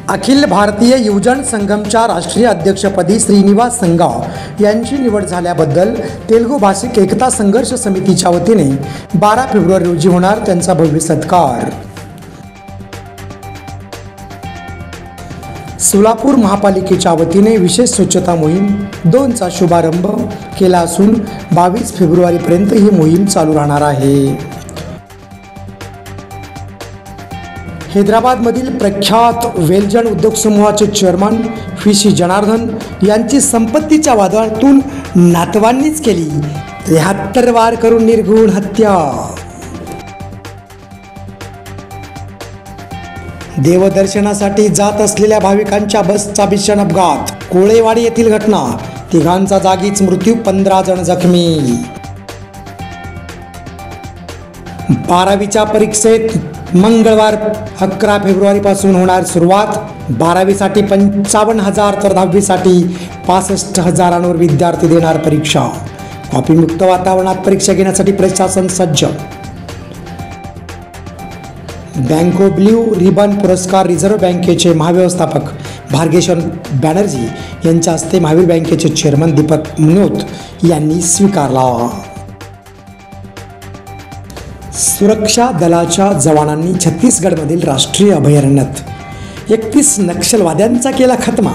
अखिल भारतीय युवजन संघमच्या राष्ट्रीय अध्यक्षपदी श्रीनिवास संगाव यांची निवड झाल्याबद्दल तेलुगू भाषिक एकता संघर्ष समितीच्या वतीने 12 फेब्रुवारी रोजी होणार त्यांचा भव्य सत्कार। सोलापूर महापालिकेच्या वतीने विशेष स्वच्छता मोहीम 2चा शुभारंभ केला असून 22 फेब्रुवारीपर्यंत ही मोहीम चालू राहणार आहे। हैदराबादमधील प्रख्यात वेलजन उद्योग समूहाचे चेअरमन व्ही.सी. जनार्दन यांची संपत्तीच्या वादळातून नातवांनीच केली 73 वार करून निर्घृण हत्या। देवदर्शनासाठी जात असलेल्या भाविकांच्या बसचा भीषण अपघात, कोळेवाडी येथील घटना, तिघांचा जागीच मृत्यू, 15 जण जखमी। 12वीच्या परीक्षेत मंगळवार 11 फेब्रुवारीपासून होणार सुरुवात। 12वीसाठी 55,000 तर 10वीसाठी 65,000 विद्यार्थी देणार परीक्षा। कॉपीमुक्त वातावरणात परीक्षा घेण्यासाठी प्रशासन सज्ज। बँको ब्ल्यू रिबन पुरस्कार रिझर्व्ह बँकेचे महाव्यवस्थापक भार्गेश्वर बॅनर्जी यांच्या हस्ते महावीर बँकेचे चेअरमन दीपक मुनोत यांनी स्वीकारला। सुरक्षा दलाच्या जवानांनी छत्तीसगडमधील राष्ट्रीय अभयारण्यात 31 नक्षलवाद्यांचा केला खात्मा।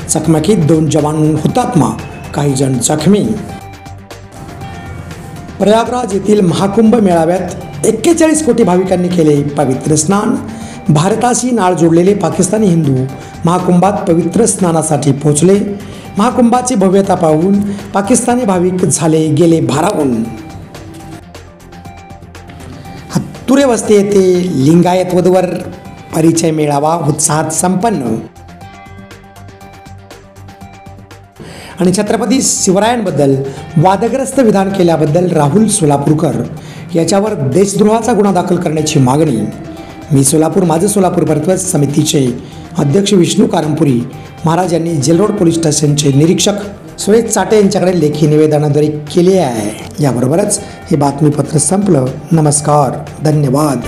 चकमकीत 2 जवान हुतात्मा, काही जण जखमी। प्रयागराज येथील महाकुंभ मेळाव्यात 41 कोटी भाविकांनी केले पवित्र स्नान। भारताशी नाळ जोडलेले पाकिस्तानी हिंदू महाकुंभात पवित्र स्नानासाठी पोहोचले। महाकुंभाची भव्यता पाहून पाकिस्तानी भाविक गेले भारावून। हत्तुरे वस्ती येथे लिंगायत वधूवर परिचय मेळावा उत्साहात संपन्न। आणि छत्रपती शिवरायांबद्दल वादग्रस्त विधान केल्याबद्दल राहुल सोलापूरकर याच्यावर देशद्रोहाचा गुन्हा दाखल करण्याची मागणी। मी सोलापूर माझं सोलापूर वर्तुळ समितीचे अध्यक्ष विष्णू कारंपुरी महाराज यांनी जेलरोड पोलीस स्टेशनचे निरीक्षक सुरेश चाटे यांच्याकडे लेखी निवेदनाद्वारे केले आहे। याबरोबरच हे बातमीपत्र संपलं। नमस्कार, धन्यवाद।